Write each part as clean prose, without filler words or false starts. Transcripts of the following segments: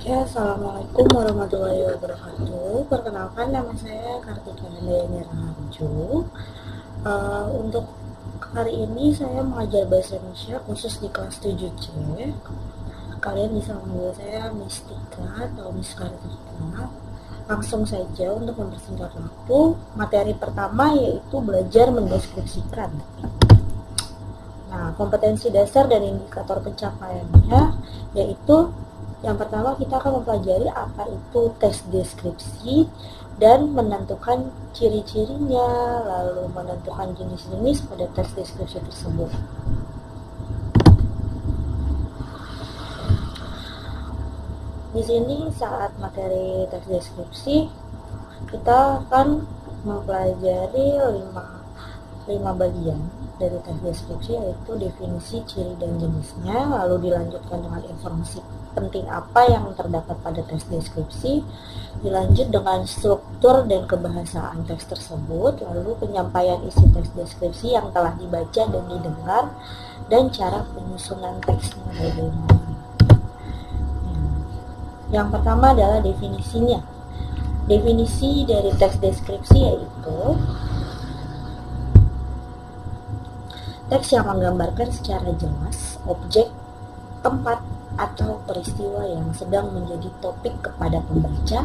Ya, Assalamualaikum warahmatullahi wabarakatuh. Perkenalkan, nama saya Kartika Handayani Raharjo. Untuk hari ini saya mengajar bahasa Indonesia khusus di kelas 7C. Kalian bisa manggil saya Mistika atau Miss Kartika. Langsung saja untuk mempersingkat waktu, materi pertama yaitu belajar mendeskripsikan. Nah, kompetensi dasar dan indikator pencapaiannya yaitu yang pertama kita akan mempelajari apa itu tes deskripsi dan menentukan ciri-cirinya, lalu menentukan jenis-jenis pada tes deskripsi tersebut. Di sini saat materi tes deskripsi kita akan mempelajari 5 bagian dari tes deskripsi, yaitu definisi, ciri, dan jenisnya, lalu dilanjutkan dengan informasi penting apa yang terdapat pada tes deskripsi, dilanjut dengan struktur dan kebahasaan teks tersebut, lalu penyampaian isi tes deskripsi yang telah dibaca dan didengar, dan cara penyusunan teksnya bagaimana. Yang pertama adalah definisinya. Definisi dari teks deskripsi yaitu teks yang menggambarkan secara jelas objek, tempat, atau peristiwa yang sedang menjadi topik kepada pembaca,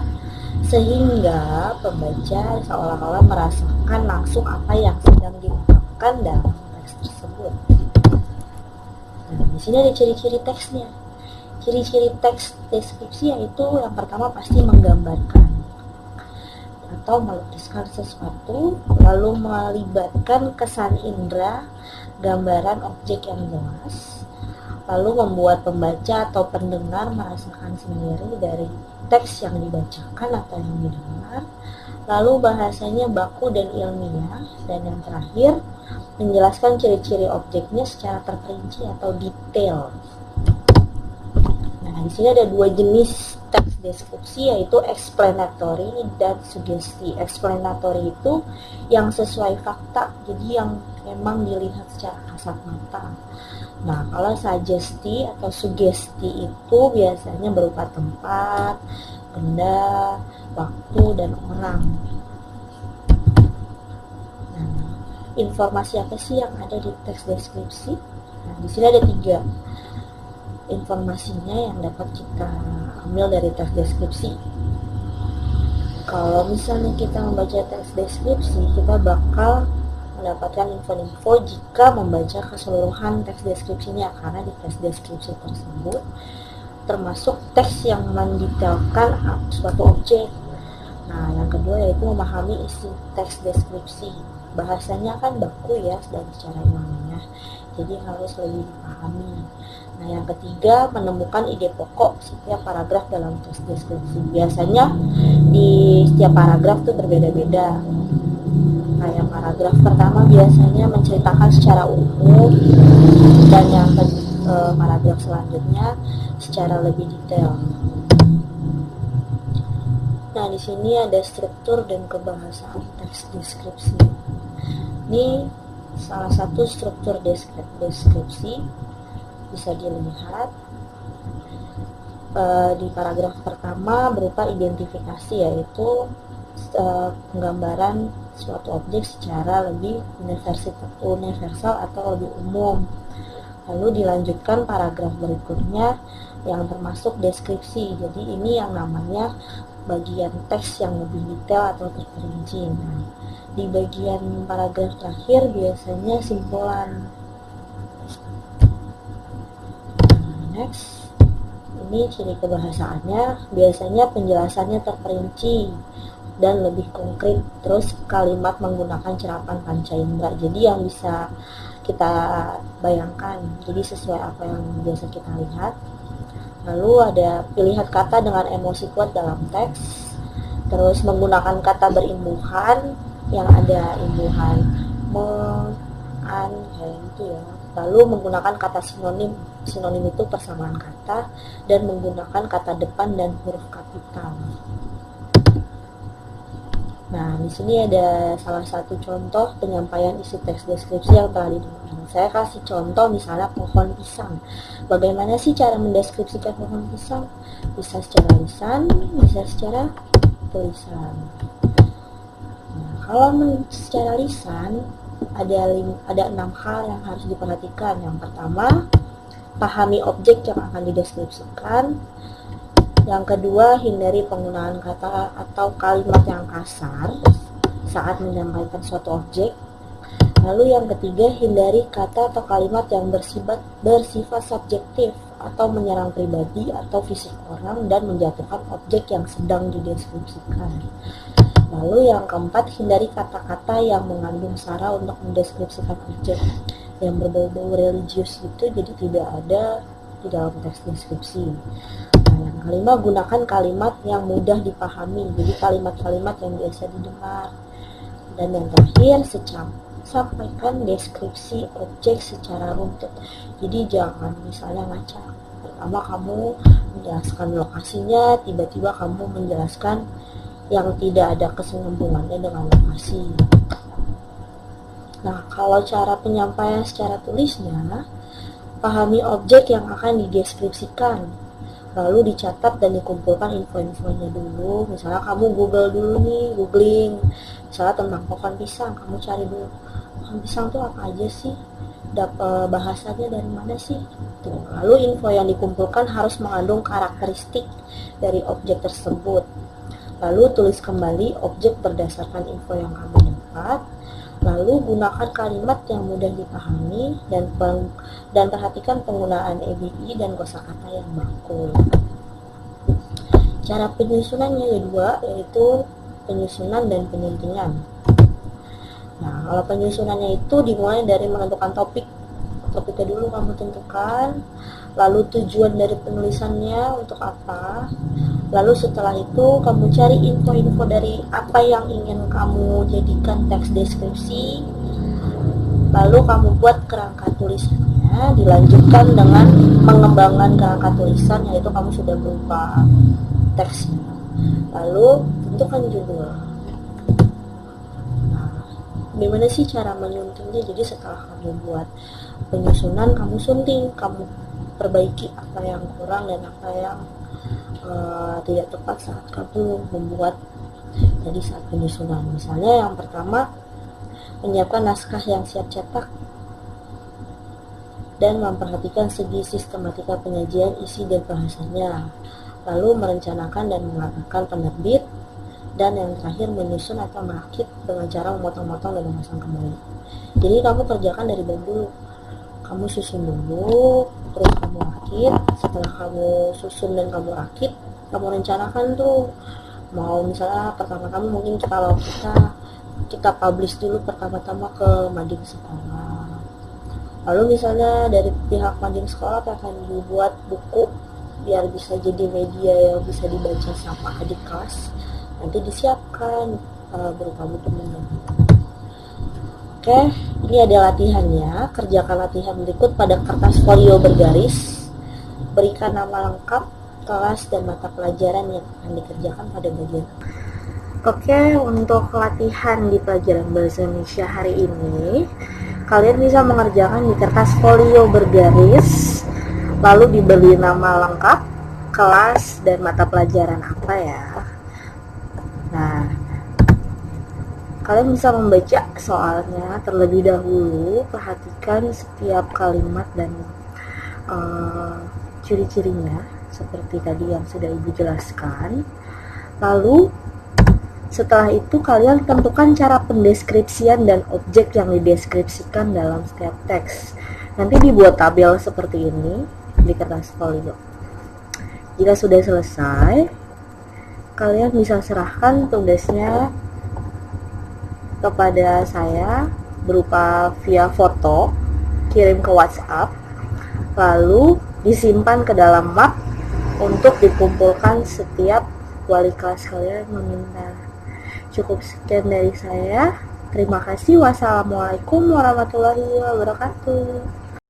sehingga pembaca seolah-olah merasakan langsung apa yang sedang diungkapkan dalam teks tersebut. Nah, di sini ada ciri-ciri teksnya. Ciri-ciri teks deskripsi yaitu yang pertama pasti menggambarkan atau melukiskan sesuatu, lalu melibatkan kesan indera, gambaran objek yang jelas, lalu membuat pembaca atau pendengar merasakan sendiri dari teks yang dibacakan atau yang didengar, lalu bahasanya baku dan ilmiah, dan yang terakhir menjelaskan ciri-ciri objeknya secara terperinci atau detail. Nah, di sini ada 2 jenis teks deskripsi, yaitu explanatory dan sugesti. Explanatory itu yang sesuai fakta, jadi yang memang dilihat secara kasat mata. Nah, kalau suggesti atau sugesti itu biasanya berupa tempat, benda, waktu, dan orang. Nah, informasi apa sih yang ada di teks deskripsi? Nah, di sini ada 3 informasinya yang dapat kita ambil dari teks deskripsi. Kalau misalnya kita membaca teks deskripsi, kita bakal mendapatkan info-info jika membaca keseluruhan teks deskripsinya, karena di teks deskripsi tersebut termasuk teks yang mendetailkan suatu objek. Nah, yang kedua yaitu memahami isi teks deskripsi. Bahasanya kan baku ya dan secara ilmiah, jadi harus lebih dipahami. Nah, yang ketiga menemukan ide pokok setiap paragraf dalam teks deskripsi. Biasanya di setiap paragraf itu berbeda-beda. Kayak paragraf pertama biasanya menceritakan secara umum, dan yang paragraf selanjutnya secara lebih detail. Nah, di sini ada struktur dan kebahasaan teks deskripsi. Ini salah satu struktur deskripsi, bisa dilihat di paragraf pertama berupa identifikasi, yaitu penggambaran suatu objek secara lebih universal atau lebih umum. Lalu dilanjutkan paragraf berikutnya yang termasuk deskripsi. Jadi ini yang namanya bagian teks yang lebih detail atau terperinci. Nah, di bagian paragraf terakhir biasanya simpulan. Next, ini ciri kebahasaannya, biasanya penjelasannya terperinci dan lebih konkret, terus kalimat menggunakan cerapan panca indera, jadi yang bisa kita bayangkan, jadi sesuai apa yang biasa kita lihat. Lalu ada pilihan kata dengan emosi kuat dalam teks, terus menggunakan kata berimbuhan yang ada imbuhan an kayak gitu ya. Lalu menggunakan kata sinonim itu persamaan kata, dan menggunakan kata depan dan huruf kapital. Nah, di sini ada salah satu contoh penyampaian isi teks deskripsi yang telah didengarkan. Saya kasih contoh misalnya pohon pisang. Bagaimana sih cara mendeskripsikan pohon pisang? Bisa secara lisan, bisa secara tulisan. Nah, kalau secara lisan ada 6 hal yang harus diperhatikan. Yang pertama, pahami objek yang akan dideskripsikan. Yang kedua, hindari penggunaan kata atau kalimat yang kasar saat menyampaikan suatu objek. Lalu yang ketiga, hindari kata atau kalimat yang bersifat subjektif atau menyerang pribadi atau fisik orang dan menjatuhkan objek yang sedang dideskripsikan. Lalu yang keempat, hindari kata-kata yang mengandung sara untuk mendeskripsikan objek yang berbau-bau religius itu, jadi tidak ada di dalam teks deskripsi. Nah, yang kelima, gunakan kalimat yang mudah dipahami, jadi kalimat-kalimat yang biasa didengar. Dan yang terakhir, sampaikan deskripsi objek secara runtut, jadi jangan misalnya ngacak. Pertama kamu menjelaskan lokasinya, tiba-tiba kamu menjelaskan yang tidak ada kesinambungannya dengan lokasi. Nah, kalau cara penyampaian secara tulisnya, pahami objek yang akan dideskripsikan, lalu dicatat dan dikumpulkan info-infonya dulu. Misalnya kamu googling misalnya tentang pohon pisang, kamu cari dulu pohon pisang itu apa aja sih, bahasanya dari mana sih. Lalu info yang dikumpulkan harus mengandung karakteristik dari objek tersebut. Lalu tulis kembali objek berdasarkan info yang kamu dapat. Lalu gunakan kalimat yang mudah dipahami dan perhatikan penggunaan EBI dan kosakata yang baku. Cara penyusunannya ada dua, yaitu penyusunan dan penyuntingan. Nah, kalau penyusunannya itu dimulai dari menentukan topiknya dulu kamu tentukan, lalu tujuan dari penulisannya untuk apa, lalu setelah itu kamu cari info-info dari apa yang ingin kamu jadikan teks deskripsi, lalu kamu buat kerangka tulisannya, dilanjutkan dengan mengembangkan kerangka tulisan, yaitu kamu sudah berupa teksnya, lalu tentukan judul. Gimana sih cara menyuntingnya? Jadi setelah kamu buat penyusunan, kamu sunting, kamu perbaiki apa yang kurang dan apa yang tidak tepat saat kamu membuat jadi saat penyusunan. Misalnya yang pertama, menyiapkan naskah yang siap cetak dan memperhatikan segi sistematika penyajian, isi dan bahasanya, lalu merencanakan dan mengatakan penerbit, dan yang terakhir menyusun atau merakit dengan cara memotong-motong dan memasang kembali. Jadi kamu kerjakan dari bawah dulu, kamu susun dulu, terus kamu rakit. Setelah kamu susun dan kamu rakit, kamu rencanakan tuh mau misalnya pertama-tama mungkin kalau kita publish dulu pertama-tama ke mading sekolah, lalu misalnya dari pihak mading sekolah akan dibuat buku biar bisa jadi media yang bisa dibaca sama adik kelas, nanti disiapkan berupa buku. Oke, ini ada latihannya. Kerjakan latihan berikut pada kertas folio bergaris. Berikan nama lengkap, kelas, dan mata pelajaran yang akan dikerjakan pada bagian. Oke, untuk latihan di pelajaran Bahasa Indonesia hari ini, kalian bisa mengerjakan di kertas folio bergaris, lalu diberi nama lengkap, kelas, dan mata pelajaran apa ya. Nah, kalian bisa membaca soalnya terlebih dahulu, perhatikan setiap kalimat dan ciri-cirinya seperti tadi yang sudah Ibu jelaskan. Lalu setelah itu kalian tentukan cara pendeskripsian dan objek yang dideskripsikan dalam setiap teks. Nanti dibuat tabel seperti ini di kertas folio. Jika sudah selesai, kalian bisa serahkan tugasnya kepada saya berupa via foto, kirim ke WhatsApp, lalu disimpan ke dalam map untuk dikumpulkan setiap wali kelas kalian meminta. Cukup sekian dari saya. Terima kasih. Wassalamualaikum warahmatullahi wabarakatuh.